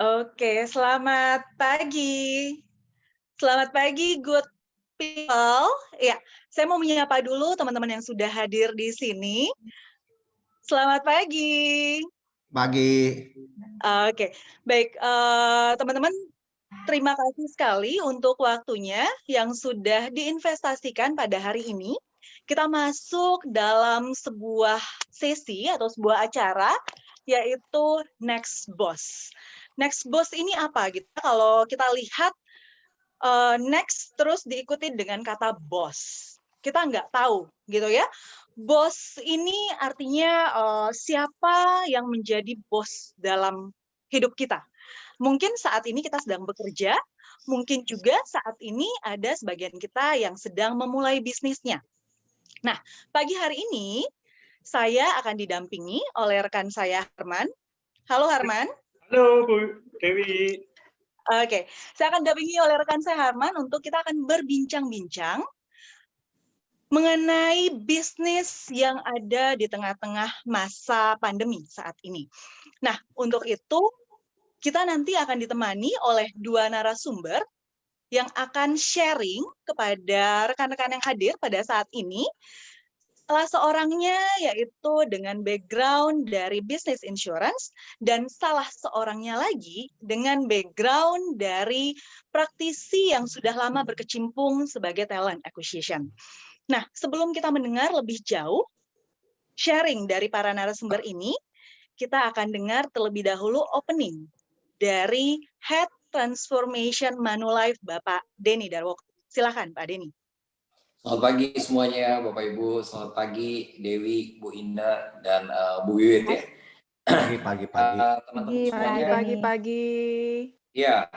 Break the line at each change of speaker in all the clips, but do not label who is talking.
Oke, selamat pagi. Selamat pagi, good people. Ya, saya mau menyapa dulu teman-teman yang sudah hadir di sini. Selamat pagi.
Pagi.
Oke, baik, teman-teman, terima kasih sekali untuk waktunya yang sudah diinvestasikan pada hari ini. Kita masuk dalam sebuah sesi atau sebuah acara, yaitu Next Boss. Next Boss ini apa gitu? Kalau kita lihat next terus diikuti dengan kata bos. Kita nggak tahu gitu ya. Bos ini artinya siapa yang menjadi bos dalam hidup kita. Mungkin saat ini kita sedang bekerja, mungkin juga saat ini ada sebagian kita yang sedang memulai bisnisnya. Nah, pagi hari ini saya akan didampingi oleh rekan saya Harman. Halo Harman.
Halo Bu Dewi.
Oke, saya akan didampingi oleh rekan saya Harman untuk kita akan berbincang-bincang mengenai bisnis yang ada di tengah-tengah masa pandemi saat ini. Nah, untuk itu kita nanti akan ditemani oleh dua narasumber yang akan sharing kepada rekan-rekan yang hadir pada saat ini. Salah seorangnya yaitu dengan background dari business insurance dan salah seorangnya lagi dengan background dari praktisi yang sudah lama berkecimpung sebagai talent acquisition. Nah, sebelum kita mendengar lebih jauh sharing dari para narasumber ini, kita akan dengar terlebih dahulu opening dari Head Transformation Manulife Bapak Denny Darwoko. Silakan Pak Denny.
Selamat pagi semuanya, Bapak Ibu. Selamat pagi, Dewi, Bu Indah, dan Bu Wiwit ya.
Pagi.
Teman-teman semuanya.
Pagi.
Ya,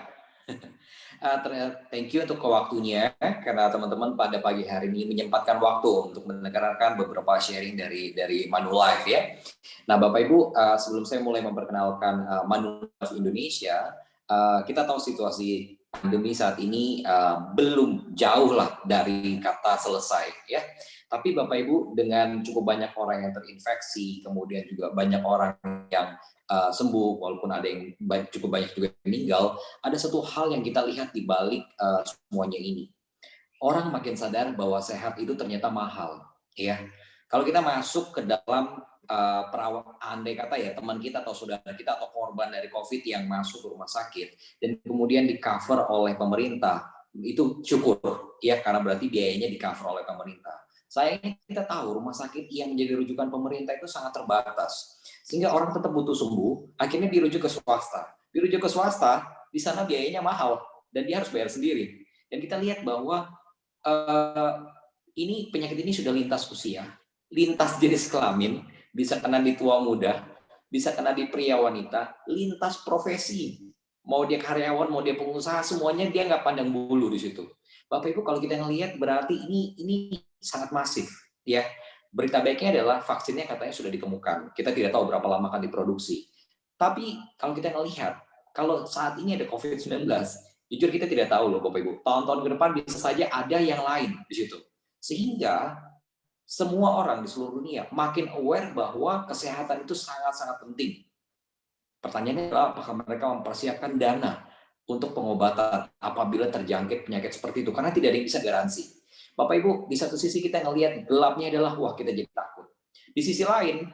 thank you untuk waktunya, karena teman-teman pada pagi hari ini menyempatkan waktu untuk mendengarkan beberapa sharing dari Manulife ya. Nah, Bapak Ibu, sebelum saya mulai memperkenalkan Manulife Indonesia, kita tahu situasi pandemi saat ini belum jauh lah dari kata selesai ya. Tapi Bapak Ibu, dengan cukup banyak orang yang terinfeksi, kemudian juga banyak orang yang sembuh, walaupun ada yang cukup banyak juga yang meninggal, ada satu hal yang kita lihat di balik semuanya ini. Orang makin sadar bahwa sehat itu ternyata mahal ya. Kalau kita masuk ke dalam perawat, andai kata ya teman kita atau saudara kita atau korban dari COVID yang masuk ke rumah sakit dan kemudian di cover oleh pemerintah, itu syukur ya, karena berarti biayanya di cover oleh pemerintah. Sayangnya kita tahu rumah sakit yang menjadi rujukan pemerintah itu sangat terbatas, sehingga orang tetap butuh sembuh, akhirnya dirujuk ke swasta. Dirujuk ke swasta, di sana biayanya mahal dan dia harus bayar sendiri. Dan kita lihat bahwa ini penyakit ini sudah lintas usia, lintas jenis kelamin, bisa kena di tua muda, bisa kena di pria wanita, lintas profesi. Mau dia karyawan, mau dia pengusaha, semuanya dia nggak pandang bulu di situ. Bapak Ibu, kalau kita ngelihat berarti ini sangat masif ya. Berita baiknya adalah vaksinnya katanya sudah ditemukan. Kita tidak tahu berapa lama akan diproduksi. Tapi kalau kita ngelihat, kalau saat ini ada COVID-19, jujur kita tidak tahu loh Bapak Ibu. Tahun-tahun ke depan bisa saja ada yang lain di situ. Sehingga semua orang di seluruh dunia makin aware bahwa kesehatan itu sangat-sangat penting. Pertanyaannya adalah apakah mereka mempersiapkan dana untuk pengobatan apabila terjangkit penyakit seperti itu, karena tidak ada yang bisa garansi. Bapak Ibu, di satu sisi kita ngelihat gelapnya adalah wah kita jadi takut. Di sisi lain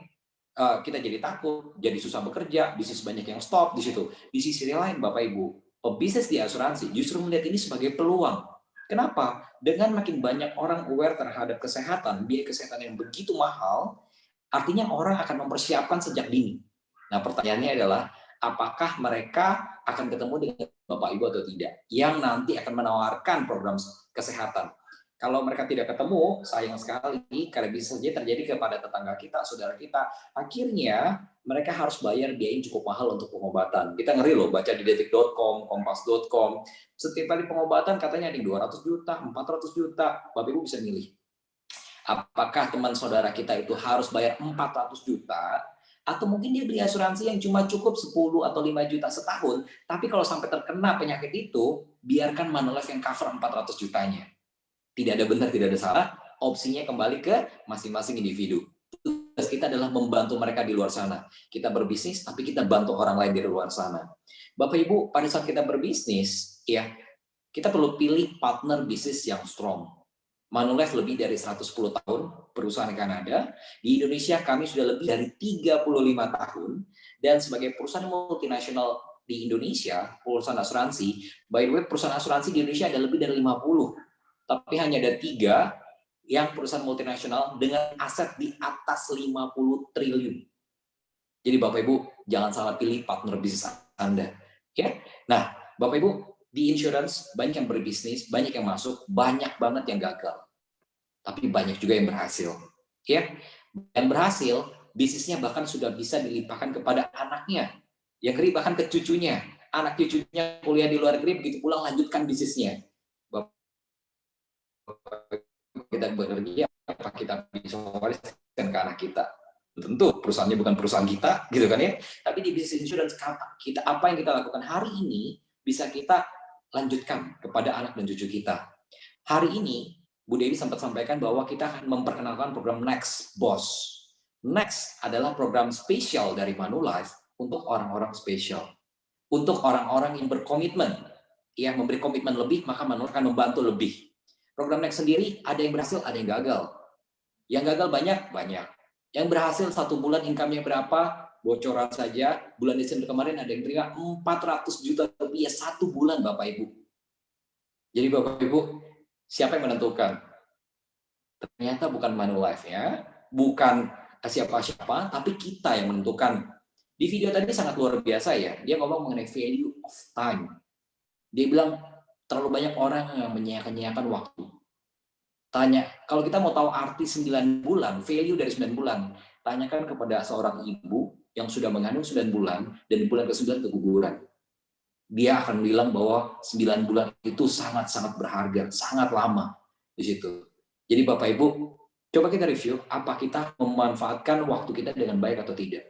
kita jadi takut, jadi susah bekerja, bisnis banyak yang stop di situ. Di sisi lain Bapak Ibu, bisnis di asuransi justru melihat ini sebagai peluang. Kenapa? Dengan makin banyak orang aware terhadap kesehatan, biaya kesehatan yang begitu mahal, artinya orang akan mempersiapkan sejak dini. Nah, pertanyaannya adalah, apakah mereka akan ketemu dengan Bapak Ibu atau tidak, yang nanti akan menawarkan program kesehatan. Kalau mereka tidak ketemu, sayang sekali, karena bisa saja terjadi kepada tetangga kita, saudara kita. Akhirnya, mereka harus bayar biaya yang cukup mahal untuk pengobatan. Kita ngeri loh, baca di detik.com, kompas.com, setiap kali pengobatan katanya ada 200 juta, 400 juta, Bapak Ibu bisa milih. Apakah teman saudara kita itu harus bayar 400 juta, atau mungkin dia beli asuransi yang cuma cukup 10 atau 5 juta setahun, tapi kalau sampai terkena penyakit itu, biarkan Manulife yang cover 400 jutanya. Tidak ada benar, tidak ada salah, opsinya kembali ke masing-masing individu. Itu tugas kita adalah membantu mereka di luar sana. Kita berbisnis, tapi kita bantu orang lain di luar sana. Bapak Ibu, pada saat kita berbisnis, ya, kita perlu pilih partner bisnis yang strong. Manulife lebih dari 110 tahun perusahaan Kanada. Di Indonesia kami sudah lebih dari 35 tahun. Dan sebagai perusahaan multinasional di Indonesia, perusahaan asuransi, by the way, perusahaan asuransi di Indonesia ada lebih dari 50. Tapi hanya ada 3 yang perusahaan multinasional dengan aset di atas 50 triliun. Jadi Bapak Ibu, jangan salah pilih partner bisnis Anda. Ya. Nah, Bapak Ibu, di insurance banyak yang berbisnis, banyak yang masuk, banyak banget yang gagal. Tapi banyak juga yang berhasil. Ya. Yang berhasil, bisnisnya bahkan sudah bisa dilimpahkan kepada anaknya. Yang ngeri bahkan ke cucunya. Anak cucunya kuliah di luar negeri, begitu pulang lanjutkan bisnisnya. Bapak, kita bekerja, apa kita bisa wariskan ke anak kita? Tentu perusahaannya bukan perusahaan kita, gitu kan ya. Tapi di bisnis insurance, kita apa yang kita lakukan hari ini bisa kita lanjutkan kepada anak dan cucu kita. Hari ini, Bu Dewi sempat sampaikan bahwa kita akan memperkenalkan program Next Boss. Next adalah program spesial dari Manulife untuk orang-orang spesial. Untuk orang-orang yang berkomitmen, yang memberi komitmen lebih, maka Manulife akan membantu lebih. Program Next sendiri, ada yang berhasil, ada yang gagal. Yang gagal banyak. Yang berhasil 1 bulan income-nya berapa, bocoran saja, bulan Desember kemarin ada yang terima 400 juta rupiah 1 bulan, Bapak Ibu. Jadi Bapak Ibu, siapa yang menentukan? Ternyata bukan Manulife-nya, bukan siapa-siapa, tapi kita yang menentukan. Di video tadi sangat luar biasa ya, dia ngomong mengenai value of time. Dia bilang, terlalu banyak orang yang menyia-nyiakan waktu. Tanya, kalau kita mau tahu arti 9 bulan, value dari 9 bulan, tanyakan kepada seorang ibu yang sudah mengandung 9 bulan, dan di bulan ke-9 keguguran. Dia akan bilang bahwa 9 bulan itu sangat-sangat berharga, sangat lama di situ. Jadi Bapak Ibu, coba kita review, apa kita memanfaatkan waktu kita dengan baik atau tidak.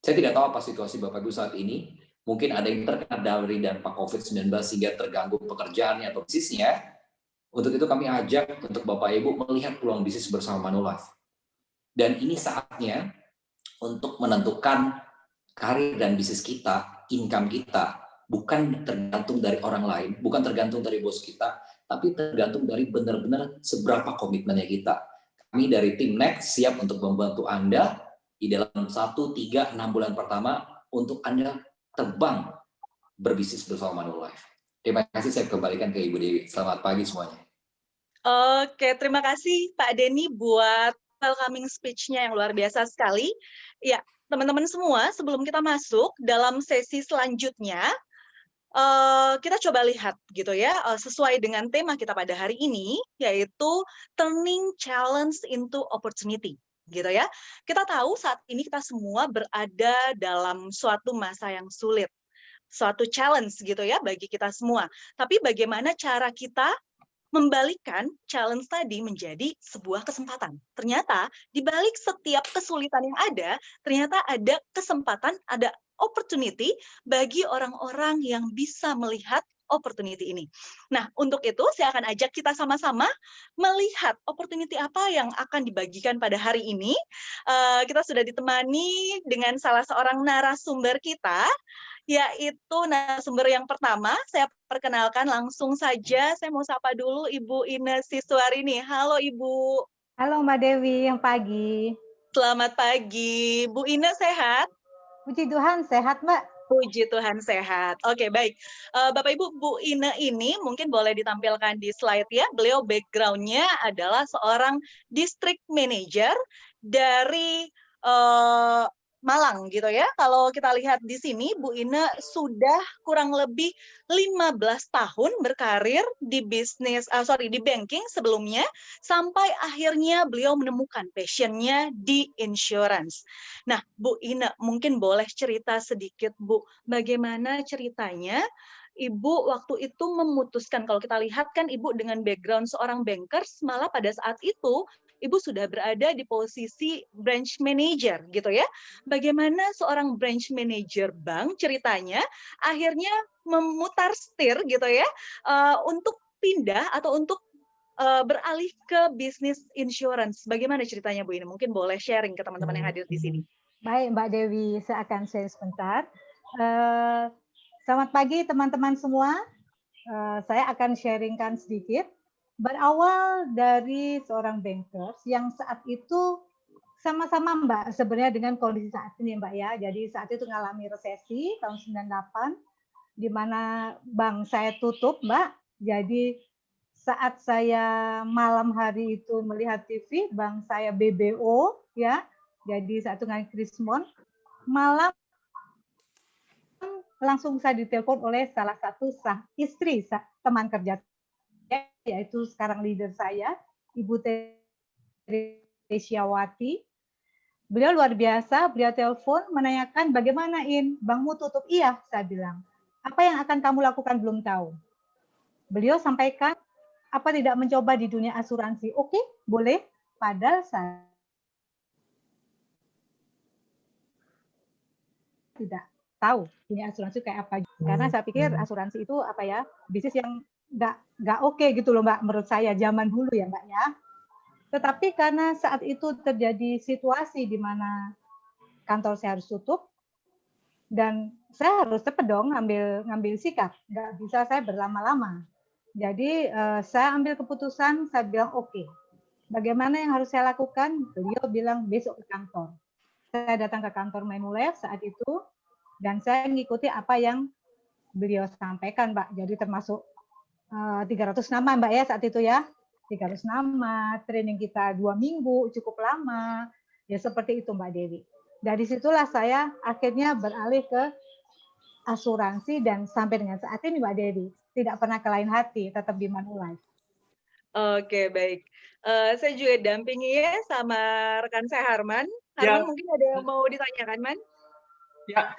Saya tidak tahu apa situasi Bapak Ibu saat ini, mungkin ada yang terkena dari dampak COVID-19 sehingga terganggu pekerjaannya atau bisnisnya. Untuk itu kami ajak untuk Bapak Ibu melihat peluang bisnis bersama Manulife. Dan ini saatnya untuk menentukan karir dan bisnis kita, income kita, bukan tergantung dari orang lain, bukan tergantung dari bos kita, tapi tergantung dari benar-benar seberapa komitmennya kita. Kami dari tim Next siap untuk membantu Anda di dalam 1, 3, 6 bulan pertama untuk Anda terbang berbisnis bersama Manulife. Terima kasih, saya kembalikan ke Ibu Dewi. Selamat pagi semuanya.
Oke, terima kasih Pak Denny buat welcoming speech-nya yang luar biasa sekali. Ya, teman-teman semua, sebelum kita masuk dalam sesi selanjutnya, kita coba lihat gitu ya, sesuai dengan tema kita pada hari ini, yaitu turning challenge into opportunity. Gitu ya. Kita tahu saat ini kita semua berada dalam suatu masa yang sulit. Suatu challenge gitu ya bagi kita semua. Tapi bagaimana cara kita membalikkan challenge tadi menjadi sebuah kesempatan. Ternyata di balik setiap kesulitan yang ada, ternyata ada kesempatan, ada opportunity bagi orang-orang yang bisa melihat opportunity ini. Nah, untuk itu saya akan ajak kita sama-sama melihat opportunity apa yang akan dibagikan pada hari ini. Kita sudah ditemani dengan salah seorang narasumber kita, yaitu narasumber yang pertama. Saya perkenalkan langsung saja, saya mau sapa dulu Ibu Ine Siswarini. Halo Ibu.
Halo Mbak Dewi, yang pagi.
Selamat pagi. Bu Ine sehat?
Puji Tuhan, sehat Mbak.
Puji Tuhan sehat. Oke, baik. Bapak Ibu, Bu Ine ini mungkin boleh ditampilkan di slide ya. Beliau background-nya adalah seorang district manager dari Malang gitu ya. Kalau kita lihat di sini, Bu Ine sudah kurang lebih 15 tahun berkarir di di banking sebelumnya, sampai akhirnya beliau menemukan passion-nya di insurance. Nah, Bu Ine, mungkin boleh cerita sedikit, Bu, bagaimana ceritanya Ibu waktu itu memutuskan, kalau kita lihat kan Ibu dengan background seorang bankers, malah pada saat itu Ibu sudah berada di posisi branch manager gitu ya. Bagaimana seorang branch manager bank ceritanya akhirnya memutar setir gitu ya, untuk pindah atau untuk beralih ke bisnis insurance. Bagaimana ceritanya Bu ini? Mungkin boleh sharing ke teman-teman yang hadir di sini.
Baik, Mbak Dewi, saya akan share sebentar. Selamat pagi teman-teman semua. Saya akan sharingkan sedikit. Berawal dari seorang bankers yang saat itu sama-sama Mbak sebenarnya dengan kondisi saat ini Mbak ya. Jadi saat itu mengalami resesi tahun 98 di mana bank saya tutup Mbak. Jadi saat saya malam hari itu melihat TV, bank saya BBO ya. Jadi saat itu dengan Krismon, malam langsung saya ditelepon oleh salah satu istri teman kerja saya, yaitu sekarang leader saya, Ibu Teresyawati. Beliau luar biasa, beliau telepon menanyakan bagaimana bankmu tutup. Iya, saya bilang. Apa yang akan kamu lakukan belum tahu. Beliau sampaikan, apa tidak mencoba di dunia asuransi? Oke, boleh. Padahal saya tidak tahu dunia asuransi kayak apa. Karena saya pikir asuransi itu apa ya, bisnis yang nggak oke gitu loh Mbak, menurut saya zaman dulu ya Mbak ya. Tetapi karena saat itu terjadi situasi di mana kantor saya harus tutup, dan saya harus cepat dong ngambil sikap, nggak bisa saya berlama-lama. Jadi saya ambil keputusan, saya bilang oke. Bagaimana yang harus saya lakukan? Beliau bilang besok ke kantor. Saya datang ke kantor Manulife saat itu, dan saya mengikuti apa yang beliau sampaikan, Mbak. Jadi termasuk 300 nama, Mbak ya saat itu ya. 300 nama, training kita 2 minggu, cukup lama. Ya seperti itu Mbak Dewi. Dari situlah saya akhirnya beralih ke asuransi dan sampai dengan saat ini Mbak Dewi. Tidak pernah ke lain hati, tetap di Manulife.
Oke, baik. Saya juga dampingi ya sama rekan saya Harman.
Ya.
Harman mungkin ada yang mau ditanyakan, Man?
Ya,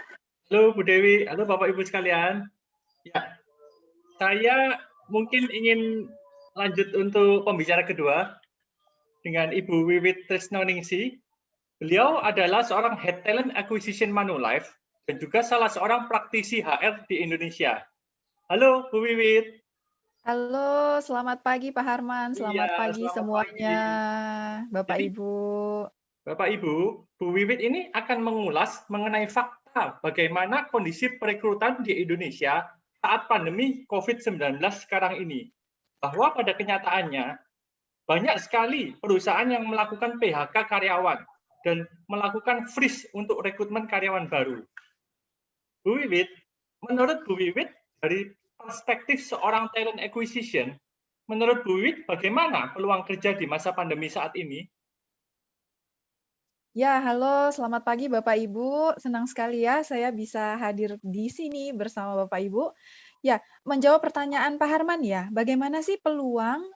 halo Bu Dewi, halo Bapak Ibu sekalian. Ya, saya mungkin ingin lanjut untuk pembicara kedua dengan Ibu Wiwit Tresnoningsi. Beliau adalah seorang Head Talent Acquisition Manulife dan juga salah seorang praktisi HR di Indonesia. Halo Bu Wiwit.
Halo, selamat pagi Pak Harman, selamat pagi
selamat
semuanya,
pagi.
Bapak
Jadi,
Ibu.
Bapak Ibu, Bu Wiwit ini akan mengulas mengenai fakta bagaimana kondisi perekrutan di Indonesia saat pandemi COVID-19 sekarang ini. Bahwa pada kenyataannya, banyak sekali perusahaan yang melakukan PHK karyawan dan melakukan freeze untuk rekrutmen karyawan baru. Bu Wiwit, menurut Bu Wiwit, dari perspektif seorang talent acquisition, menurut Bu Wiwit, bagaimana peluang kerja di masa pandemi saat ini?
Ya, halo, selamat pagi Bapak Ibu. Senang sekali ya saya bisa hadir di sini bersama Bapak Ibu. Ya, menjawab pertanyaan Pak Harman ya, bagaimana sih peluang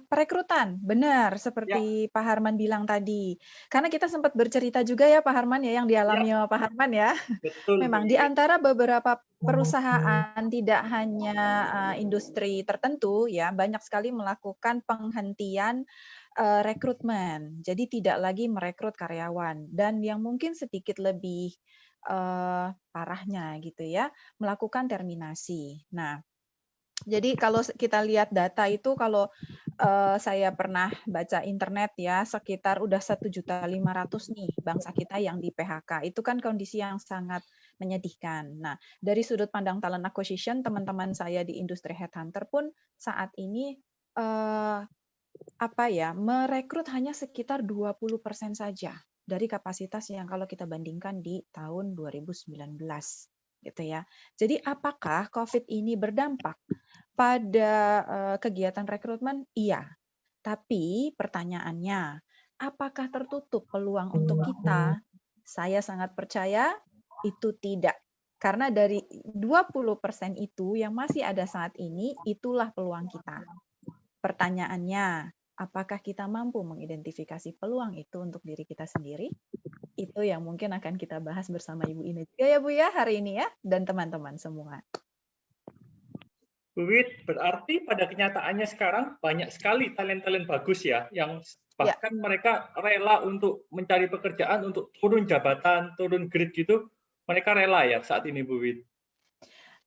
perekrutan? Benar, seperti Pak Harman bilang tadi. Karena kita sempat bercerita juga ya Pak Harman ya, yang dialami sama Pak Harman ya.
Betul.
Memang di antara beberapa perusahaan, tidak hanya industri tertentu ya, banyak sekali melakukan penghentian rekrutmen. Jadi tidak lagi merekrut karyawan. Dan yang mungkin sedikit lebih parahnya gitu ya, melakukan terminasi. Nah, jadi kalau kita lihat data itu, kalau saya pernah baca internet ya, sekitar udah 1.500.000 nih bangsa kita yang di PHK. Itu kan kondisi yang sangat menyedihkan. Nah, dari sudut pandang talent acquisition, teman-teman saya di industri headhunter pun saat ini merekrut hanya sekitar 20% saja dari kapasitas yang kalau kita bandingkan di tahun 2019 gitu ya. Jadi apakah COVID ini berdampak pada kegiatan rekrutmen? Iya. Tapi pertanyaannya, apakah tertutup peluang untuk kita? Saya sangat percaya itu tidak. Karena dari 20% itu yang masih ada saat ini, itulah peluang kita. Pertanyaannya, apakah kita mampu mengidentifikasi peluang itu untuk diri kita sendiri? Itu yang mungkin akan kita bahas bersama Ibu Ine juga ya Bu ya hari ini ya, dan teman-teman semua.
Bu Wiwit, berarti pada kenyataannya sekarang banyak sekali talent-talent bagus ya, yang bahkan mereka rela untuk mencari pekerjaan, untuk turun jabatan, turun grade gitu, mereka rela ya saat ini Bu Wiwit.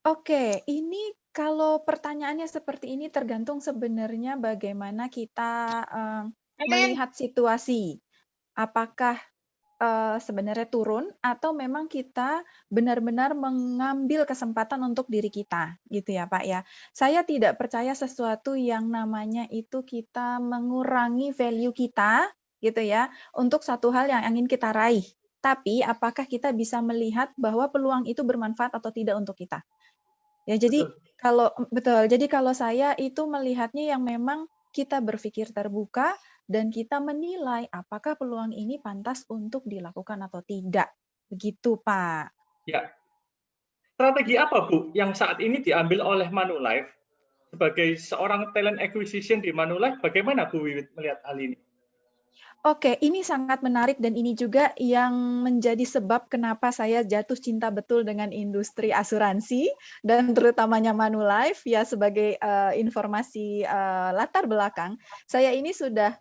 Oke, ini Kalau pertanyaannya seperti ini tergantung sebenarnya bagaimana kita melihat situasi. Apakah sebenarnya turun atau memang kita benar-benar mengambil kesempatan untuk diri kita, gitu ya, Pak, ya. Saya tidak percaya sesuatu yang namanya itu kita mengurangi value kita, gitu ya, untuk satu hal yang ingin kita raih. Tapi apakah kita bisa melihat bahwa peluang itu bermanfaat atau tidak untuk kita? Ya, jadi
Betul.
kalau saya itu melihatnya yang memang kita berpikir terbuka dan kita menilai apakah peluang ini pantas untuk dilakukan atau tidak. Begitu, Pak.
Ya. Strategi apa, Bu, yang saat ini diambil oleh Manulife sebagai seorang talent acquisition di Manulife? Bagaimana Bu Wiwit melihat hal ini?
Oke, ini sangat menarik dan ini juga yang menjadi sebab kenapa saya jatuh cinta betul dengan industri asuransi dan terutamanya Manulife ya sebagai informasi latar belakang. Saya ini sudah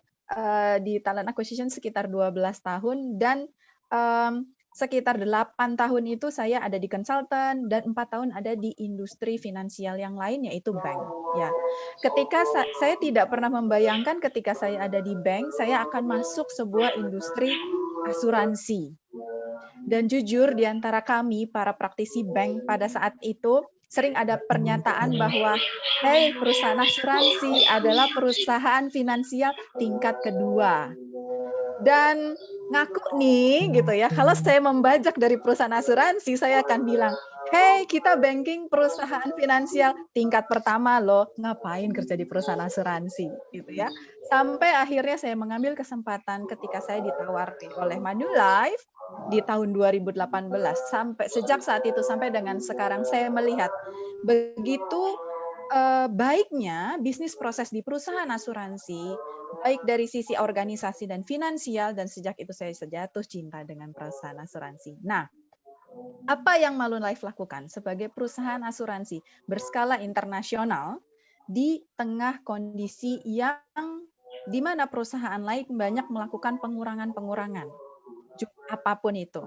di talent acquisition sekitar 12 tahun dan sekitar 8 tahun itu saya ada di konsultan dan 4 tahun ada di industri finansial yang lain yaitu bank. Ya, ketika saya tidak pernah membayangkan ketika saya ada di bank, saya akan masuk sebuah industri asuransi. Dan jujur di antara kami para praktisi bank pada saat itu sering ada pernyataan bahwa hey, perusahaan asuransi adalah perusahaan finansial tingkat kedua. Dan ngaku nih gitu ya, kalau saya membajak dari perusahaan asuransi, saya akan bilang, hey, kita banking perusahaan finansial tingkat pertama loh, ngapain kerja di perusahaan asuransi gitu ya. Sampai akhirnya saya mengambil kesempatan ketika saya ditawari oleh Manulife di tahun 2018. Sejak saat itu sampai dengan sekarang saya melihat begitu baiknya bisnis proses di perusahaan asuransi, baik dari sisi organisasi dan finansial, dan sejak itu saya jatuh cinta dengan perusahaan asuransi. Nah, apa yang Manulife lakukan sebagai perusahaan asuransi berskala internasional di tengah kondisi yang di mana perusahaan lain banyak melakukan pengurangan-pengurangan, apapun itu.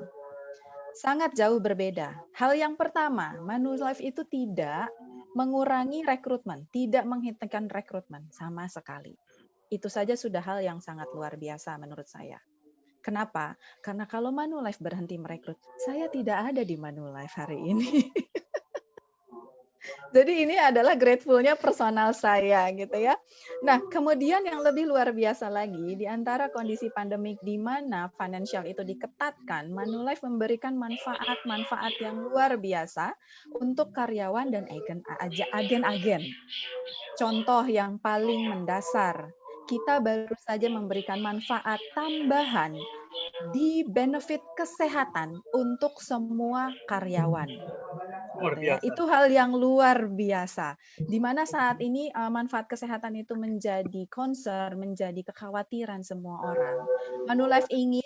Sangat jauh berbeda. Hal yang pertama, Manulife itu tidak mengurangi rekrutmen, tidak menghentikan rekrutmen sama sekali. Itu saja sudah hal yang sangat luar biasa menurut saya. Kenapa? Karena kalau Manulife berhenti merekrut, saya tidak ada di Manulife hari ini. Jadi ini adalah grateful-nya personal saya gitu ya. Nah, kemudian yang lebih luar biasa lagi, di antara kondisi pandemik di mana financial itu diketatkan, Manulife memberikan manfaat-manfaat yang luar biasa untuk karyawan dan agen-agen. Contoh yang paling mendasar, kita baru saja memberikan manfaat tambahan di benefit kesehatan untuk semua karyawan.
Luar
Gitu ya.
biasa.
Itu hal yang luar biasa. Di mana saat ini manfaat kesehatan itu menjadi concern, menjadi kekhawatiran semua orang. Manulife ingin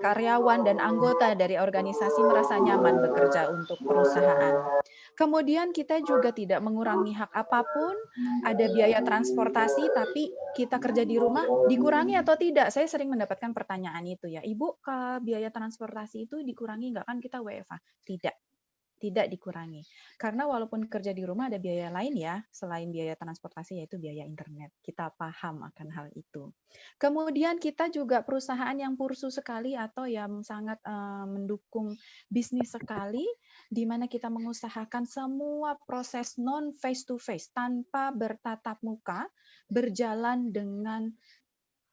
karyawan dan anggota dari organisasi merasa nyaman bekerja untuk perusahaan. Kemudian kita juga tidak mengurangi hak apapun, ada biaya transportasi, tapi kita kerja di rumah dikurangi atau tidak? Saya sering mendapatkan pertanyaan itu ya, Ibu, biaya transportasi itu dikurangi nggak, kan kita WFH? Tidak dikurangi. Karena walaupun kerja di rumah ada biaya lain ya, selain biaya transportasi yaitu biaya internet. Kita paham akan hal itu. Kemudian kita juga perusahaan yang pursu sekali atau yang sangat mendukung bisnis sekali, di mana kita mengusahakan semua proses non face to face tanpa bertatap muka berjalan dengan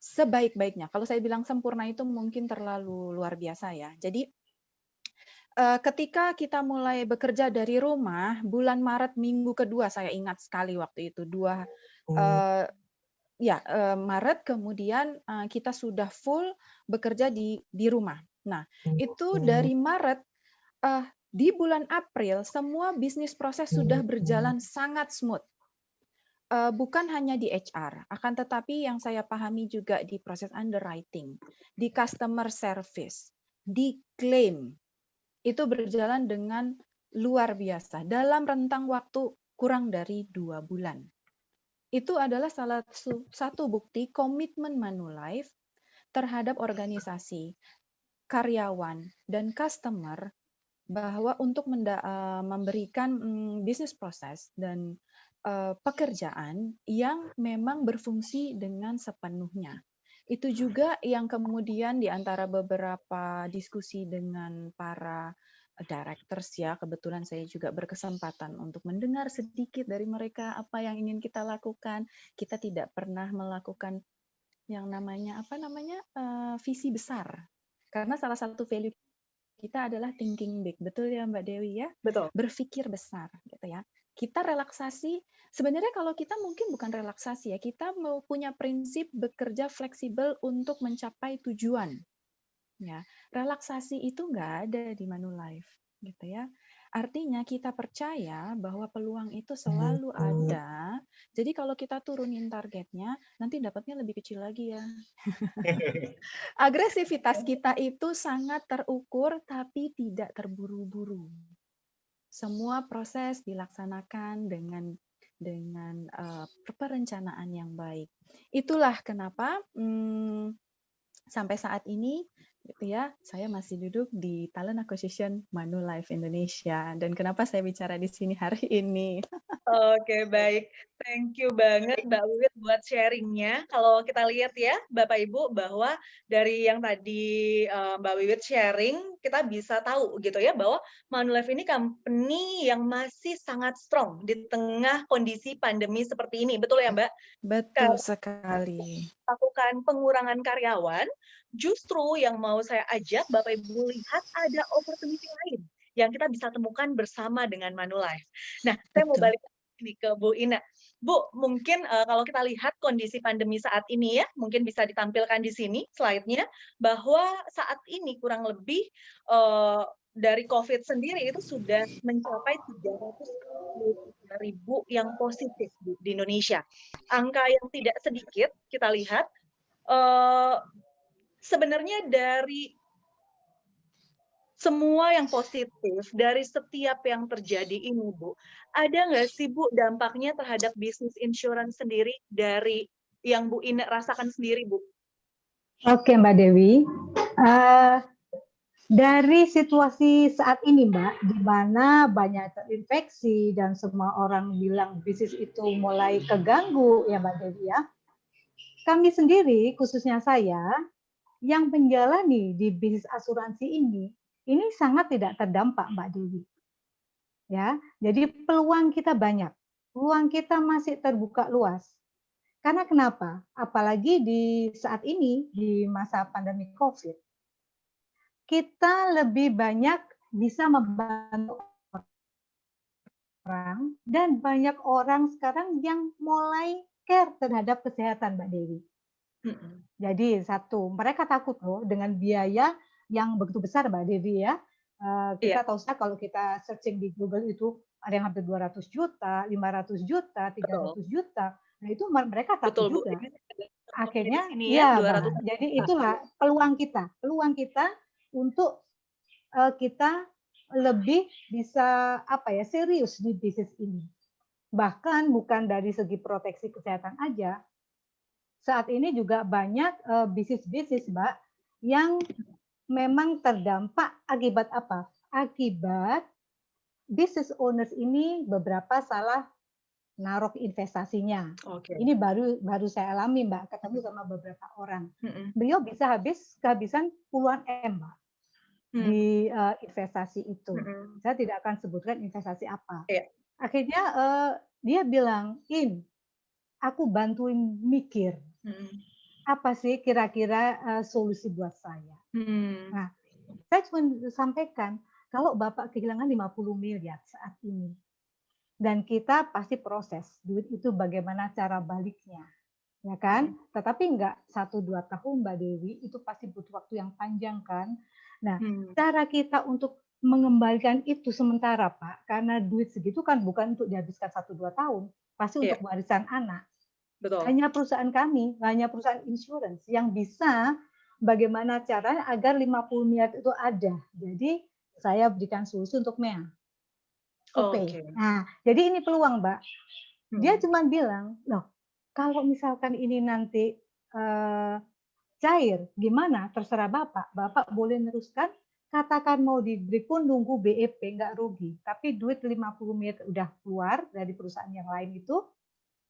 sebaik-baiknya. Kalau saya bilang sempurna itu mungkin terlalu luar biasa ya. Jadi ketika kita mulai bekerja dari rumah, bulan Maret minggu kedua saya ingat sekali waktu itu Maret, kemudian kita sudah full bekerja di rumah. Nah, itu dari Maret di bulan April semua bisnis proses sudah berjalan sangat smooth. Bukan hanya di HR, akan tetapi yang saya pahami juga di proses underwriting, di customer service, di claim, itu berjalan dengan luar biasa dalam rentang waktu kurang dari 2 bulan. Itu adalah salah satu bukti komitmen Manulife terhadap organisasi, karyawan, dan customer bahwa untuk memberikan bisnis proses dan pekerjaan yang memang berfungsi dengan sepenuhnya. Itu juga yang kemudian di antara beberapa diskusi dengan para directors ya, kebetulan saya juga berkesempatan untuk mendengar sedikit dari mereka apa yang ingin kita lakukan. Kita tidak pernah melakukan yang namanya visi besar. Karena salah satu value kita adalah thinking big, betul ya Mbak Dewi ya?
Betul.
Berpikir besar gitu ya. Kita relaksasi, sebenarnya kalau kita mungkin bukan relaksasi ya, kita mau punya prinsip bekerja fleksibel untuk mencapai tujuan. Ya, relaksasi itu nggak ada di Manulife gitu ya. Artinya kita percaya bahwa peluang itu selalu ada. Jadi kalau kita turunin targetnya, nanti dapatnya lebih kecil lagi ya. Agresivitas kita itu sangat terukur tapi tidak terburu-buru. Semua proses dilaksanakan dengan perencanaan yang baik. Itulah kenapa sampai saat ini gitu ya, saya masih duduk di Talent Acquisition Manulife Indonesia. Dan kenapa saya bicara di sini hari ini?
Oke, baik. Thank you banget Mbak Wiwit buat sharingnya. Kalau kita lihat ya, Bapak Ibu, bahwa dari yang tadi Mbak Wiwit sharing, kita bisa tahu gitu ya, bahwa Manulife ini company yang masih sangat strong di tengah kondisi pandemi seperti ini. Betul ya, Mbak?
Betul sekali.
Lakukan pengurangan karyawan, justru yang mau saya ajak Bapak Ibu lihat ada opportunity lain yang kita bisa temukan bersama dengan Manulife. Nah, saya mau balik ini ke Bu Ina. Bu, mungkin kalau kita lihat kondisi pandemi saat ini ya, mungkin bisa ditampilkan di sini slide-nya, bahwa saat ini kurang lebih dari COVID sendiri itu sudah mencapai 300.000 yang positif di Indonesia. Angka yang tidak sedikit, kita lihat, sebenarnya dari semua yang positif, dari setiap yang terjadi ini, Bu, ada nggak sih, Bu, dampaknya terhadap bisnis insurance sendiri dari yang Bu Ina rasakan sendiri, Bu?
Oke, Mbak Dewi. Dari situasi saat ini, Mbak, di mana banyak terinfeksi dan semua orang bilang bisnis itu mulai keganggu, ya Mbak Dewi ya. Kami sendiri, khususnya saya, yang menjalani di bisnis asuransi ini sangat tidak terdampak, Mbak Dewi. Ya, jadi peluang kita banyak, peluang kita masih terbuka luas. Karena kenapa? Apalagi di saat ini, di masa pandemi COVID, kita lebih banyak bisa membantu orang, dan banyak orang sekarang yang mulai care terhadap kesehatan, Mbak Dewi. Jadi satu, mereka takut loh dengan biaya yang begitu besar, Mbak Dewi ya. Kita tahu saja kalau kita searching di Google itu ada yang hampir 200 juta, 500 juta, 300 juta. Nah itu mereka takut juga. Akhirnya, ya, Mbak. Jadi itulah peluang kita untuk kita lebih bisa serius di bisnis ini. Bahkan bukan dari segi proteksi kesehatan aja. Saat ini juga banyak bisnis-bisnis, Mbak, yang memang terdampak akibat apa? Akibat business owners ini beberapa salah naruh investasinya. Ini baru saya alami, Mbak, ketemu sama beberapa orang. Beliau bisa kehabisan puluhan M, Mbak, di investasi itu. Saya tidak akan sebutkan investasi apa. Akhirnya dia bilang, aku bantuin mikir. Apa sih kira-kira solusi buat saya? Nah, saya cuma sampaikan, kalau Bapak kehilangan 50 miliar saat ini, dan kita pasti proses, duit itu bagaimana cara baliknya, ya kan? Tetapi enggak 1-2 tahun, Mbak Dewi, itu pasti butuh waktu yang panjang kan? Nah, cara kita untuk mengembalikan itu sementara, Pak, karena duit segitu kan bukan untuk dihabiskan 1-2 tahun, pasti untuk warisan anak. Betul. Hanya perusahaan kami, hanya perusahaan insurance yang bisa bagaimana caranya agar 50 miliar itu ada. Jadi saya berikan solusi untuk MEA. Nah, jadi ini peluang, Mbak. Dia cuma bilang, loh, kalau misalkan ini nanti cair, gimana? Terserah Bapak. Bapak boleh meneruskan. katakan mau di break pun nunggu BEP nggak rugi, tapi duit 50 menit udah keluar dari perusahaan yang lain itu,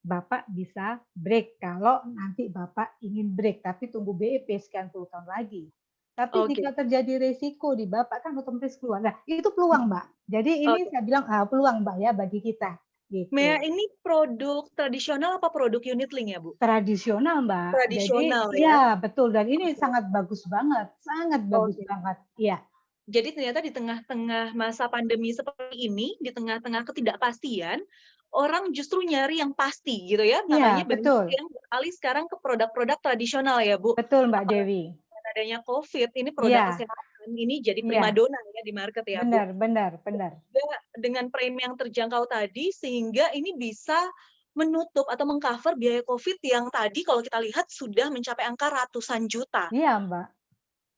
Bapak bisa break kalau nanti Bapak ingin break, tapi tunggu BEP sekian puluh tahun lagi. Tapi
Oke.
jika terjadi resiko di Bapak kan otomatis keluar. Nah, itu peluang, Mbak. Jadi ini
Oke.
saya bilang peluang, Mbak, ya bagi kita.
Mea,
Gitu.
ini produk tradisional apa produk unit link ya, Bu?
Tradisional, Mbak. Jadi,
Tradisional ya.
iya betul. Dan ini
Oke.
sangat bagus banget. Sangat bagus
Oke.
banget. Iya.
Jadi ternyata di tengah-tengah masa pandemi seperti ini, di tengah-tengah ketidakpastian, orang justru nyari yang pasti gitu ya.
Iya,
Makanya banyak
betul.
yang beralih sekarang ke produk-produk tradisional ya, Bu.
Betul, Mbak
Apalagi
Dewi.
dengan adanya COVID, ini produk
Iya,
kesehatan ini jadi
iya.
primadona ya di market ya, Bu.
Benar, benar, benar.
Juga dengan premi yang terjangkau tadi, sehingga ini bisa menutup atau mengcover biaya COVID yang tadi kalau kita lihat sudah mencapai angka ratusan juta.
Iya, Mbak.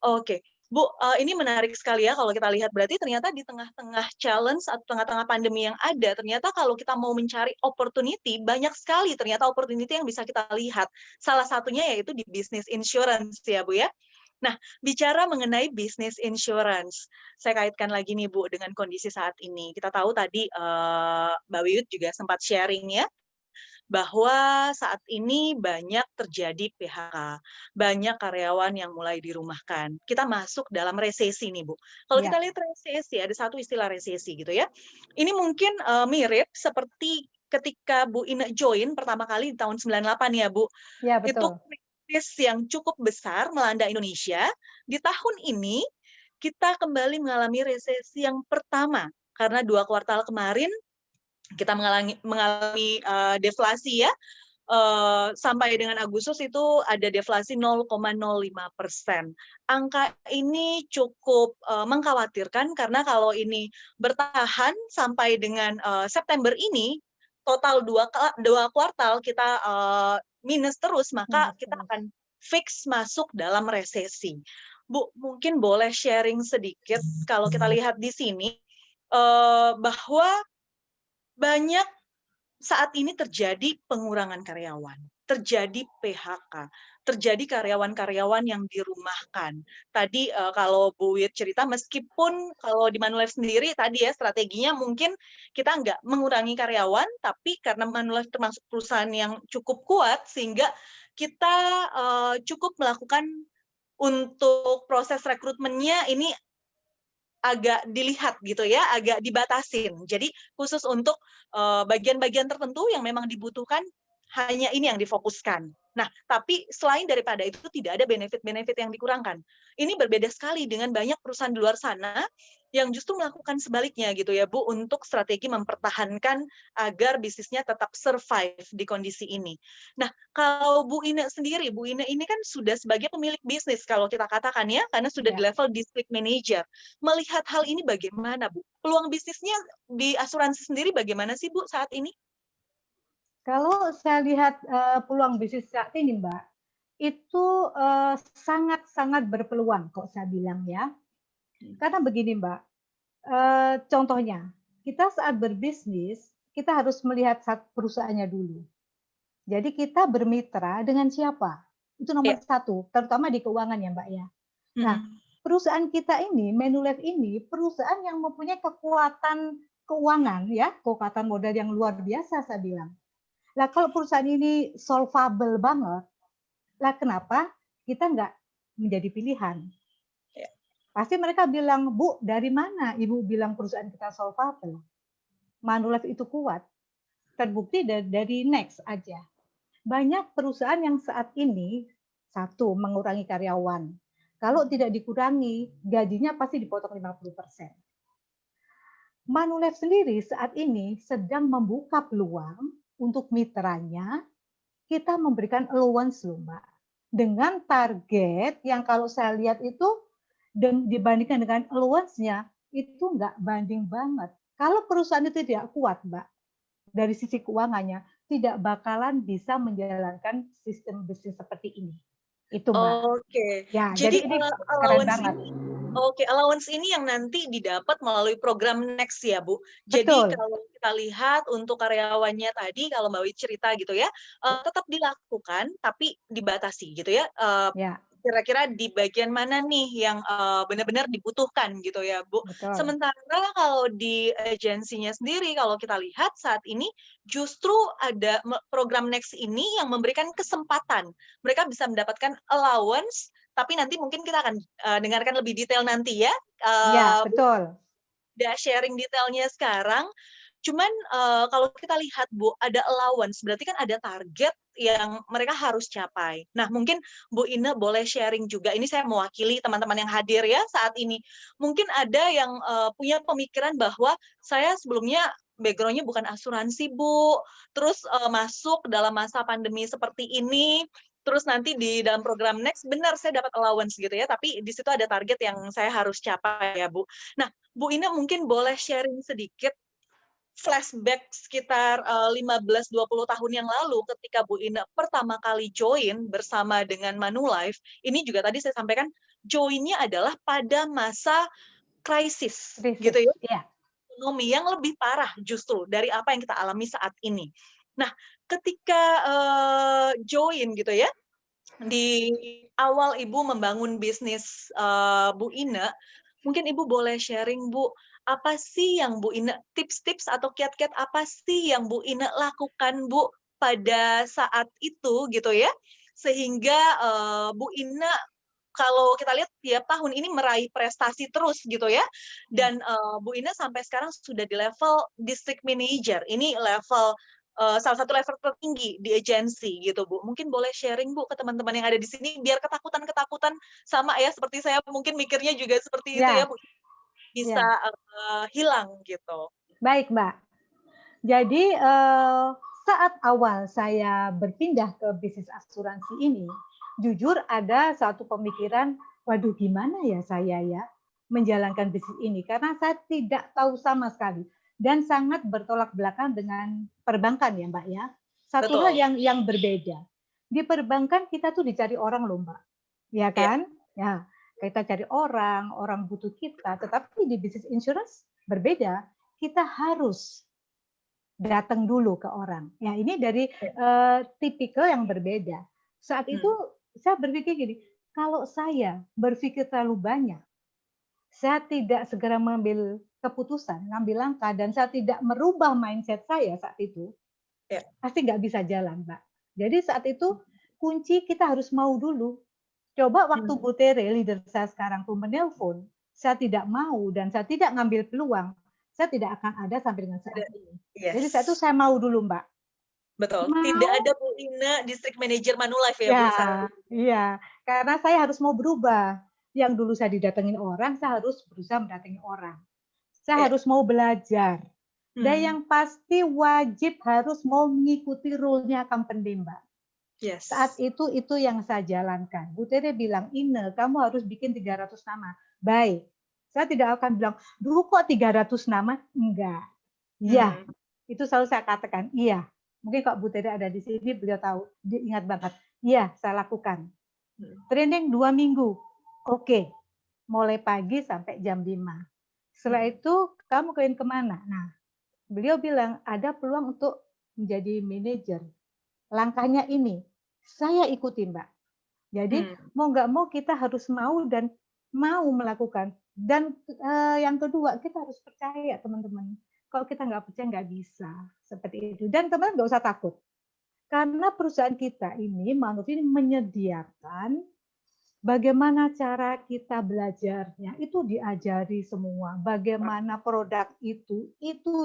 Oke, Bu, ini menarik sekali ya kalau kita lihat. Berarti ternyata di tengah-tengah challenge atau tengah-tengah pandemi yang ada, ternyata kalau kita mau mencari opportunity, banyak sekali ternyata opportunity yang bisa kita lihat. Salah satunya yaitu di bisnis insurance ya, Bu ya. Nah, bicara mengenai bisnis insurance, saya kaitkan lagi nih Bu dengan kondisi saat ini. Kita tahu tadi Mbak Wiwit juga sempat sharing ya, bahwa saat ini banyak terjadi PHK, banyak karyawan yang mulai dirumahkan. Kita masuk dalam resesi nih, Bu. Kalau
Iya.
kita lihat resesi, ada satu istilah resesi gitu ya. Ini mungkin mirip seperti ketika Bu Ine join pertama kali di tahun 98 ya, Bu.
Iya,
Itu
betul.
krisis yang cukup besar melanda Indonesia. Di tahun ini kita kembali mengalami resesi yang pertama karena 2 kuartal kemarin kita mengalami deflasi ya, sampai dengan Agustus itu ada deflasi 0,05%. Angka ini cukup mengkhawatirkan karena kalau ini bertahan sampai dengan September ini, total 2 kuartal kita minus terus, maka
Minus
kita
terus.
akan fix masuk dalam resesi. Bu, mungkin boleh sharing sedikit kalau kita lihat di sini bahwa banyak saat ini terjadi pengurangan karyawan, terjadi PHK, terjadi karyawan-karyawan yang dirumahkan. Tadi kalau Bu Wit cerita, meskipun kalau di Manulife sendiri tadi ya strateginya mungkin kita nggak mengurangi karyawan, tapi karena Manulife termasuk perusahaan yang cukup kuat, sehingga kita cukup melakukan untuk proses rekrutmennya ini agak dilihat gitu ya, agak dibatasin. Jadi khusus untuk bagian-bagian tertentu yang memang dibutuhkan, hanya ini yang difokuskan. Nah, tapi selain daripada itu tidak ada benefit-benefit yang dikurangkan. Ini berbeda sekali dengan banyak perusahaan di luar sana yang justru melakukan sebaliknya gitu ya, Bu, untuk strategi mempertahankan agar bisnisnya tetap survive di kondisi ini. Nah, kalau Bu Ine sendiri, Bu Ine ini kan sudah sebagai pemilik bisnis kalau kita katakan ya, karena sudah di
Ya.
level district manager. Melihat hal ini bagaimana, Bu? Peluang bisnisnya di asuransi sendiri bagaimana sih, Bu, saat ini?
Kalau saya lihat peluang bisnis saat ini, Mbak, itu sangat-sangat berpeluang kok saya bilang ya. Karena begini, Mbak, contohnya, kita saat berbisnis, kita harus melihat perusahaannya dulu. Jadi kita bermitra dengan siapa? Itu nomor satu, terutama di keuangan ya, Mbak ya. Nah, perusahaan kita ini, Manulife ini, perusahaan yang mempunyai kekuatan keuangan ya, kekuatan modal yang luar biasa saya bilang. Lah kalau perusahaan ini solvable banget, lah kenapa kita nggak menjadi pilihan? Pasti mereka bilang, Bu, dari mana Ibu bilang perusahaan kita solvable? Manulife itu kuat. Terbukti dari Next aja. Banyak perusahaan yang saat ini, satu, mengurangi karyawan. Kalau tidak dikurangi, gajinya pasti dipotong 50%. Manulife sendiri saat ini sedang membuka peluang untuk mitranya, kita memberikan allowance loh, Mbak. Dengan target yang kalau saya lihat itu, dibandingkan dengan allowance-nya, itu nggak banding banget. Kalau perusahaan itu tidak kuat, Mbak, dari sisi keuangannya, tidak bakalan bisa menjalankan sistem bisnis seperti ini. Itu, Mbak.
Oke.
Ya,
Jadi
ini keren
allowance
banget.
ini, allowance ini yang nanti didapat melalui program Next ya, Bu. Jadi
Betul.
kalau kita lihat untuk karyawannya tadi, kalau Mbak Wit cerita gitu ya, tetap dilakukan tapi dibatasi gitu ya.
Ya.
kira-kira di bagian mana nih yang benar-benar dibutuhkan gitu ya, Bu.
Betul.
Sementara kalau di agensinya sendiri, kalau kita lihat saat ini justru ada program Next ini yang memberikan kesempatan. Mereka bisa mendapatkan allowance, tapi nanti mungkin kita akan dengarkan lebih detail nanti ya.
Ya, betul.
Udah sharing detailnya sekarang. Cuman kalau kita lihat Bu, ada allowance, berarti kan ada target yang mereka harus capai. Nah, mungkin Bu Ine boleh sharing juga. Ini saya mewakili teman-teman yang hadir ya saat ini. Mungkin ada yang punya pemikiran bahwa saya sebelumnya background-nya bukan asuransi, Bu. Terus masuk dalam masa pandemi seperti ini, terus nanti di dalam program Next, benar saya dapat allowance gitu ya, tapi di situ ada target yang saya harus capai ya, Bu. Nah, Bu Ine mungkin boleh sharing sedikit flashback sekitar 15-20 tahun yang lalu ketika Bu Ine pertama kali join bersama dengan Manulife. Ini juga tadi saya sampaikan joinnya adalah pada masa krisis gitu ya,
Iya.
ekonomi yang lebih parah justru dari apa yang kita alami saat ini. Nah, ketika join gitu ya, di awal Ibu membangun bisnis Bu Ine, mungkin Ibu boleh sharing, Bu, apa sih yang Bu Ine, tips-tips atau kiat-kiat apa sih yang Bu Ine lakukan, Bu, pada saat itu gitu ya, sehingga Bu Ine kalau kita lihat tiap tahun ini meraih prestasi terus gitu ya, dan Bu Ine sampai sekarang sudah di level district manager. Ini level salah satu level tertinggi di agensi gitu, Bu. Mungkin boleh sharing, Bu, ke teman-teman yang ada di sini biar ketakutan-ketakutan sama ya seperti saya mungkin mikirnya juga seperti itu ya,
Ya,
Bu. Bisa
ya.
hilang gitu.
Baik, Mbak. Jadi saat awal saya berpindah ke bisnis asuransi ini, jujur ada satu pemikiran, waduh gimana ya saya ya menjalankan bisnis ini, karena saya tidak tahu sama sekali dan sangat bertolak belakang dengan perbankan ya Mbak ya. Satu hal
Betul.
yang berbeda. Di perbankan kita tuh dicari orang loh Mbak, ya kan? Ya, kita cari orang, orang butuh kita, tetapi di bisnis insurance berbeda. Kita harus datang dulu ke orang. Ya, ini dari tipikal yang berbeda. Saat itu saya berpikir gini, kalau saya berpikir terlalu banyak, saya tidak segera mengambil keputusan, ngambil langkah, dan saya tidak merubah mindset saya saat itu, pasti nggak bisa jalan, Mbak. Jadi saat itu kunci kita harus mau dulu. Coba waktu Bu Tere, leader saya sekarang tuh menelpon, saya tidak mau dan saya tidak ngambil peluang, saya tidak akan ada sampai dengan saat ini. Jadi saat itu saya mau dulu, Mbak.
Betul.
Mau.
Tidak ada Bu Ine district manager Manulife ya, Bu.
Iya, karena saya harus mau berubah. Yang dulu saya didatengin orang, saya harus berusaha mendatangi orang. Saya harus mau belajar. Dan yang pasti wajib harus mau mengikuti rule-nya company, Mbak. Saat itu yang saya jalankan. Bu Tere bilang, Ine, kamu harus bikin 300 nama. Baik. Saya tidak akan bilang, dulu kok 300 nama? Enggak. Iya. Itu selalu saya katakan, iya. Mungkin kalau Bu Tere ada di sini, beliau tahu, dia ingat banget. Iya, saya lakukan. Training 2 minggu. Oke. Mulai pagi sampai jam 5. Setelah itu, kamu kemana? Nah, beliau bilang, ada peluang untuk menjadi manajer. Langkahnya ini. Saya ikuti, Mbak. Jadi, mau nggak mau kita harus mau dan mau melakukan. Dan yang kedua, kita harus percaya, teman-teman. Kalau kita nggak percaya, nggak bisa. Seperti itu. Dan teman-teman nggak usah takut. Karena perusahaan kita ini, Manuf ini menyediakan bagaimana cara kita belajarnya. Itu diajari semua. Bagaimana produk itu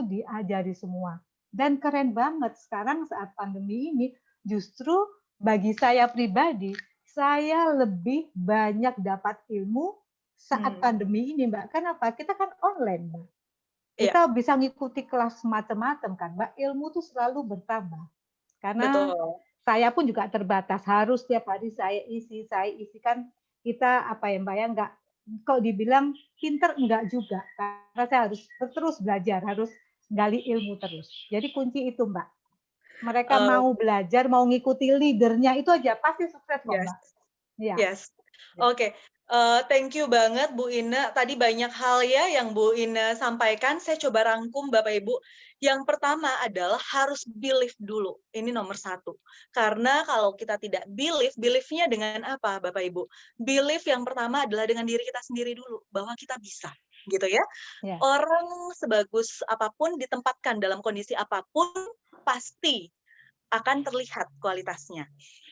diajari semua. Dan keren banget sekarang saat pandemi ini, justru bagi saya pribadi, saya lebih banyak dapat ilmu saat pandemi ini, Mbak. Kenapa? Kita kan online, Mbak. Kita bisa ngikuti kelas macam-macam kan, Mbak. Ilmu tuh selalu bertambah. Karena saya pun juga terbatas. Harus setiap hari saya isi kan kita apa ya, Mbak ya, enggak kalau dibilang pinter enggak juga. Karena saya harus terus belajar, harus gali ilmu terus. Jadi kunci itu, Mbak. Mereka mau belajar, mau ngikuti leadernya, itu aja pasti sukses kok, Mbak.
Yes. Oke, thank you banget Bu Ina. Tadi banyak hal ya yang Bu Ina sampaikan. Saya coba rangkum Bapak Ibu. Yang pertama adalah harus believe dulu. Ini nomor satu. Karena kalau kita tidak believe, believe-nya dengan apa Bapak Ibu? Believe yang pertama adalah dengan diri kita sendiri dulu. Bahwa kita bisa. Gitu ya.
Ya.
Orang sebagus apapun ditempatkan dalam kondisi apapun, pasti akan terlihat kualitasnya.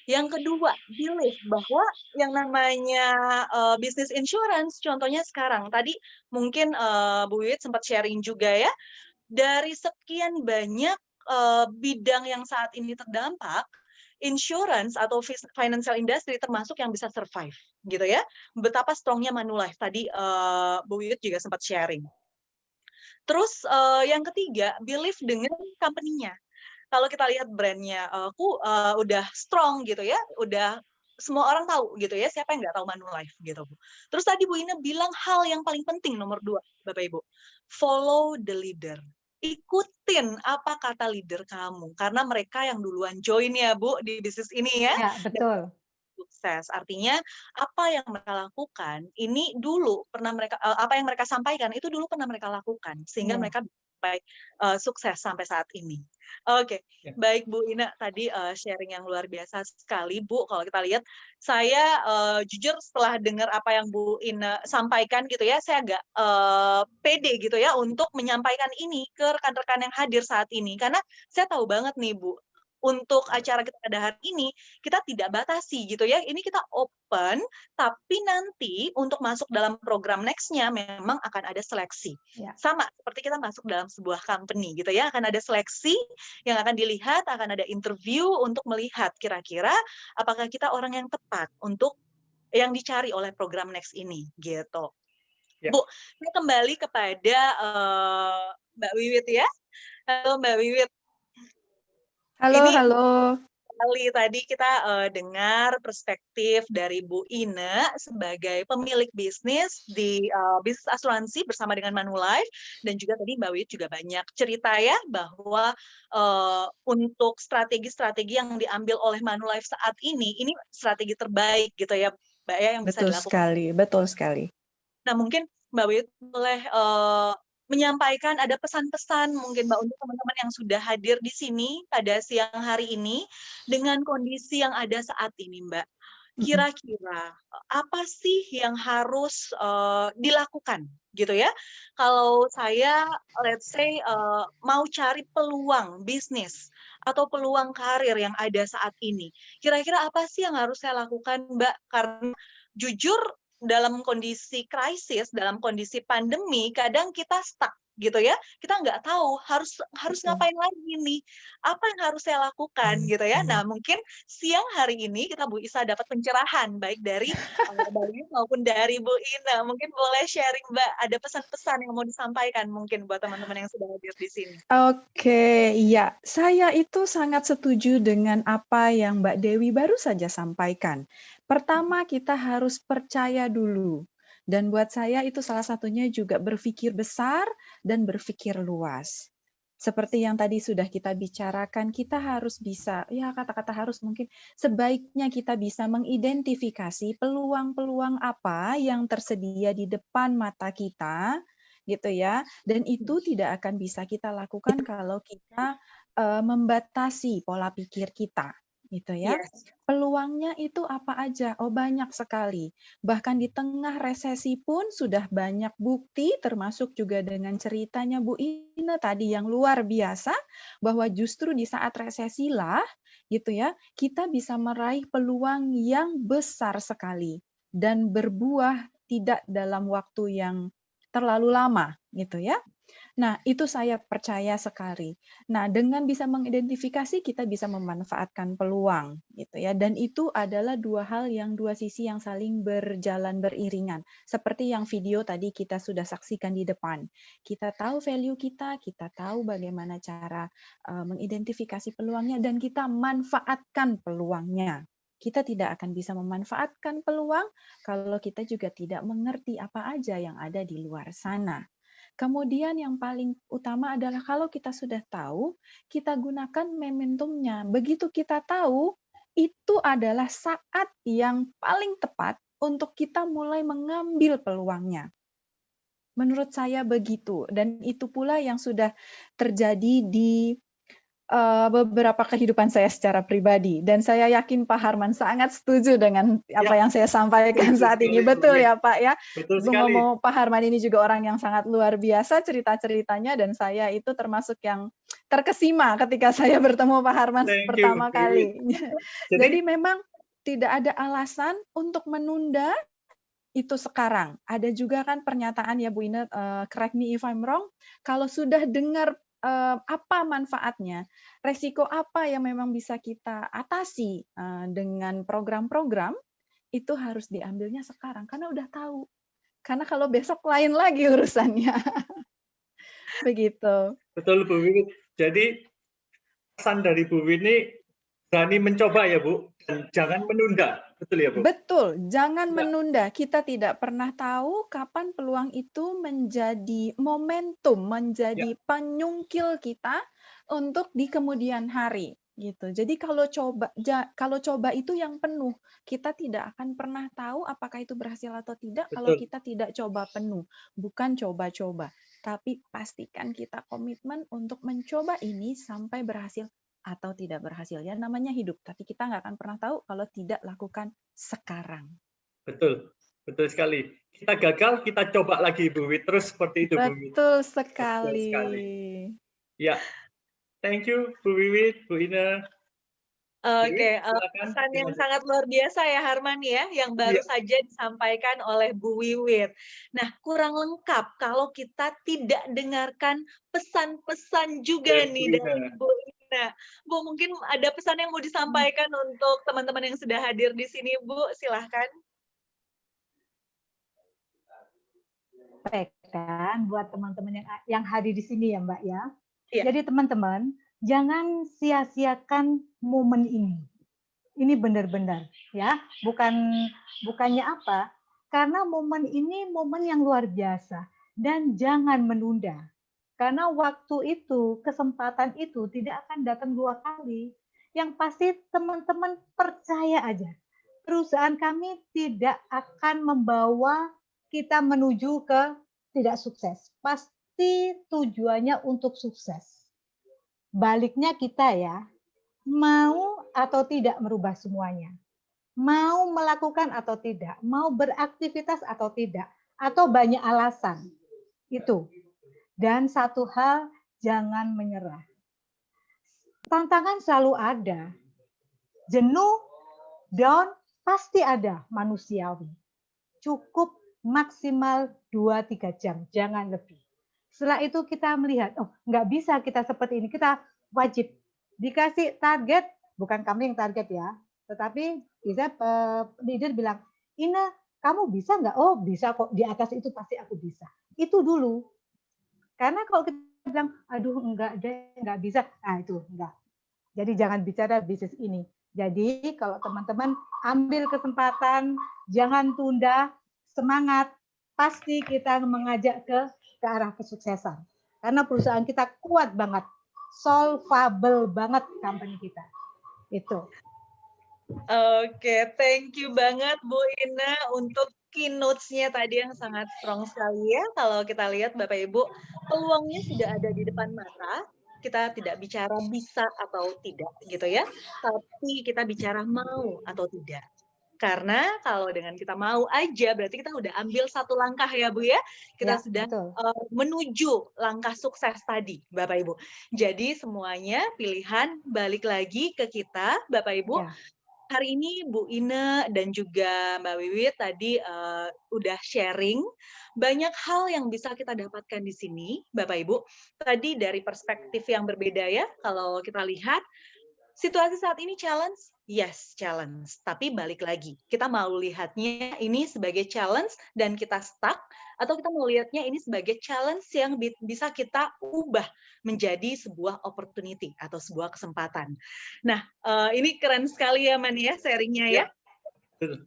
Yang kedua, believe bahwa yang namanya bisnis insurance, contohnya sekarang, tadi mungkin Bu Wiwit sempat sharing juga ya, dari sekian banyak bidang yang saat ini terdampak, insurance atau financial industry termasuk yang bisa survive, gitu ya. Betapa strongnya Manulife, tadi Bu Wiwit juga sempat sharing. Terus yang ketiga, believe dengan company-nya. Kalau kita lihat brandnya, aku udah strong gitu ya, udah semua orang tahu gitu ya, siapa yang nggak tahu Manulife gitu Bu. Terus tadi Bu Ina bilang hal yang paling penting nomor 2, Bapak Ibu, follow the leader. Ikutin apa kata leader kamu, karena mereka yang duluan join ya Bu di bisnis ini ya.
Ya, betul.
Sukses. Artinya apa yang mereka lakukan ini dulu pernah mereka apa yang mereka sampaikan itu dulu pernah mereka lakukan sehingga
Iya.
mereka baik sukses sampai saat ini. Oke,
Ya.
baik Bu Ina tadi sharing yang luar biasa sekali Bu. Kalau kita lihat saya jujur setelah dengar apa yang Bu Ina sampaikan gitu ya, saya agak pede gitu ya untuk menyampaikan ini ke rekan-rekan yang hadir saat ini karena saya tahu banget nih Bu, untuk acara kita pada hari ini, kita tidak batasi gitu ya. Ini kita open, tapi nanti untuk masuk dalam program next-nya memang akan ada seleksi.
Ya.
Sama seperti kita masuk dalam sebuah company gitu ya, akan ada seleksi yang akan dilihat, akan ada interview untuk melihat kira-kira apakah kita orang yang tepat untuk yang dicari oleh program next ini gitu.
Ya.
Bu, saya kembali kepada Mbak Wiwit ya. Halo Mbak Wiwit.
Halo,
Ini
halo.
kali tadi kita dengar perspektif dari Bu Ina sebagai pemilik bisnis di bisnis asuransi bersama dengan Manulife, dan juga tadi Mbak Wit juga banyak cerita ya bahwa untuk strategi-strategi yang diambil oleh Manulife saat ini strategi terbaik gitu ya Mbak ya yang bisa
Betul
dilakukan.
sekali, betul sekali.
Nah mungkin Mbak Wit boleh menyampaikan ada pesan-pesan mungkin Mbak untuk teman-teman yang sudah hadir di sini pada siang hari ini dengan kondisi yang ada saat ini Mbak. Kira-kira apa sih yang harus dilakukan gitu ya? Kalau saya let's say mau cari peluang bisnis atau peluang karir yang ada saat ini. Kira-kira apa sih yang harus saya lakukan Mbak? Karena jujur dalam kondisi krisis, dalam kondisi pandemi, kadang kita stuck gitu ya. Kita nggak tahu harus
Betul.
ngapain lagi nih. Apa yang harus saya lakukan gitu ya. Nah, mungkin siang hari ini kita Bu Isa dapat pencerahan baik dari Mbak Wit maupun dari Bu Ina. Mungkin boleh sharing Mbak, ada pesan-pesan yang mau disampaikan mungkin buat teman-teman yang sudah hadir di sini.
Oke, iya. Saya itu sangat setuju dengan apa yang Mbak Dewi baru saja sampaikan. Pertama, kita harus percaya dulu. Dan buat saya itu salah satunya juga berpikir besar dan berpikir luas. Seperti yang tadi sudah kita bicarakan, kita harus bisa, ya kata-kata harus mungkin sebaiknya kita bisa mengidentifikasi peluang-peluang apa yang tersedia di depan mata kita, gitu ya. Dan itu tidak akan bisa kita lakukan kalau kita membatasi pola pikir kita, gitu ya.
Yes.
Peluangnya itu apa aja? Oh, banyak sekali. Bahkan di tengah resesi pun sudah banyak bukti, termasuk juga dengan ceritanya Bu Ina tadi yang luar biasa, bahwa justru di saat resesi lah, gitu ya, kita bisa meraih peluang yang besar sekali dan berbuah tidak dalam waktu yang terlalu lama, gitu ya. Nah, itu saya percaya sekali. Nah, dengan bisa mengidentifikasi, kita bisa memanfaatkan peluang, gitu ya. Dan itu adalah dua sisi yang saling berjalan beriringan. Seperti yang video tadi kita sudah saksikan di depan. Kita tahu value kita tahu bagaimana cara mengidentifikasi peluangnya, dan kita manfaatkan peluangnya. Kita tidak akan bisa memanfaatkan peluang kalau kita juga tidak mengerti apa aja yang ada di luar sana. Kemudian yang paling utama adalah kalau kita sudah tahu, kita gunakan momentumnya. Begitu kita tahu, itu adalah saat yang paling tepat untuk kita mulai mengambil peluangnya. Menurut saya begitu, dan itu pula yang sudah terjadi di beberapa kehidupan saya secara pribadi, dan saya yakin Pak Harman sangat setuju dengan apa
Ya,
yang saya sampaikan
betul
saat ini.
sekali, Bu
Betul
Wiwit.
ya Pak ya?
Betul sekali.
Ngomong Pak Harman ini juga orang yang sangat luar biasa cerita-ceritanya, dan saya itu termasuk yang terkesima ketika saya bertemu Pak Harman
Thank you,
pertama
Bu Wiwit.
kali.
Jadi,
Jadi memang tidak ada alasan untuk menunda itu sekarang. Ada juga kan pernyataan ya Bu Ina, correct me if I'm wrong, kalau sudah dengar apa manfaatnya, resiko apa yang memang bisa kita atasi dengan program-program, itu harus diambilnya sekarang karena udah tahu. Karena kalau besok lain lagi urusannya. Begitu.
betul Bu Wiwit. Jadi pesan dari Bu Wiwit ini berani mencoba ya Bu, dan jangan menunda. Betul ya Bu?
Betul, jangan
Ya.
menunda. Kita tidak pernah tahu kapan peluang itu menjadi momentum, menjadi penyungkil kita untuk di kemudian hari gitu. Jadi kalau coba itu yang penuh, kita tidak akan pernah tahu apakah itu berhasil atau tidak kalau
Betul.
kita tidak coba penuh. Bukan coba-coba, tapi pastikan kita komitmen untuk mencoba ini sampai berhasil atau tidak berhasil. Ya namanya hidup, tapi kita nggak akan pernah tahu kalau tidak lakukan sekarang.
Betul, betul sekali. Kita gagal, kita coba lagi Bu Wiwit. Terus seperti itu Bu Wiwit.
Betul
Betul
sekali.
sekali. Ya, thank you Bu Wiwit, Bu Ina.
Oke,
Silakan
pesan yang
dilanjut.
sangat luar biasa ya Harman ya, yang baru
Iya.
saja disampaikan oleh Bu Wiwit. Nah, kurang lengkap kalau kita tidak dengarkan pesan-pesan juga
Dari Bu
nih
Ina.
dari Bu Ina. Bu, mungkin ada pesan yang mau disampaikan untuk teman-teman yang sudah hadir di sini, Bu. Silahkan.
Sampaikan buat teman-teman yang hadir di sini ya Mbak ya.
Iya.
Jadi teman-teman, jangan sia-siakan momen ini. Ini benar-benar ya, bukannya apa? Karena momen ini momen yang luar biasa dan jangan menunda. Karena waktu itu, kesempatan itu tidak akan datang 2 kali. Yang pasti teman-teman percaya aja. Perusahaan kami tidak akan membawa kita menuju ke tidak sukses. Pasti tujuannya untuk sukses. Baliknya kita ya, mau atau tidak merubah semuanya. Mau melakukan atau tidak, mau beraktivitas atau tidak, atau banyak alasan. Itu. Dan satu hal, jangan menyerah. Tantangan selalu ada. Jenuh, down, pasti ada, manusiawi. Cukup maksimal 2-3 jam, jangan lebih. Setelah itu kita melihat, oh nggak bisa kita seperti ini, kita wajib dikasih target, bukan kami yang target ya, tetapi bisa leader bilang, Ina, kamu bisa nggak? Oh bisa kok, di atas itu pasti aku bisa. Itu dulu. Karena kalau kita bilang, aduh enggak deh, nggak bisa, nah itu enggak. Jadi jangan bicara bisnis ini. Jadi kalau teman-teman ambil kesempatan, jangan tunda, semangat, pasti kita mengajak ke arah kesuksesan. Karena perusahaan kita kuat banget, solvable banget company kita. Itu.
Oke, thank you banget Bu Ina untuk keynotes-nya tadi yang sangat strong sekali ya. Kalau kita lihat Bapak Ibu, peluangnya sudah ada di depan mata. Kita tidak bicara bisa atau tidak gitu ya, tapi kita bicara mau atau tidak. Karena kalau dengan kita mau aja, berarti kita udah ambil satu langkah ya Bu ya. Kita
Ya,
sudah
betul.
menuju langkah sukses tadi Bapak Ibu. Jadi semuanya pilihan balik lagi ke kita Bapak Ibu.
Ya.
Hari ini Bu Ina dan juga Mbak Wiwit tadi udah sharing banyak hal yang bisa kita dapatkan di sini, Bapak Ibu. Tadi dari perspektif yang berbeda ya, kalau kita lihat situasi saat ini challenge, yes challenge. Tapi balik lagi, kita mau lihatnya ini sebagai challenge dan kita stuck, atau kita mau lihatnya ini sebagai challenge yang bisa kita ubah menjadi sebuah opportunity atau sebuah kesempatan. Nah, ini keren sekali ya Man ya sharingnya ya.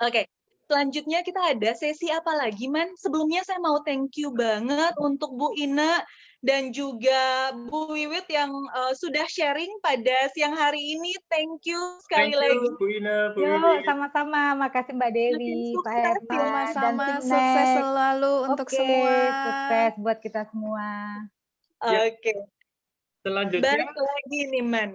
Oke. Selanjutnya kita ada sesi apa lagi Man? Sebelumnya saya mau thank you banget untuk Bu Ina dan juga Bu Wiwit yang sudah sharing pada siang hari ini. Thank you sekali
Thank
lagi.
you, Bu Ina, Bu
Yuk,
Wiwit.
sama-sama. Makasih Mbak
Makin
Dewi, Pak
sukses ya.
Herman, dan
Sama-sama,
tim
sukses
Next.
selalu untuk
Oke,
semua.
sukses buat kita semua.
Ya.
Oke.
Selanjutnya
Balik lagi nih, Man.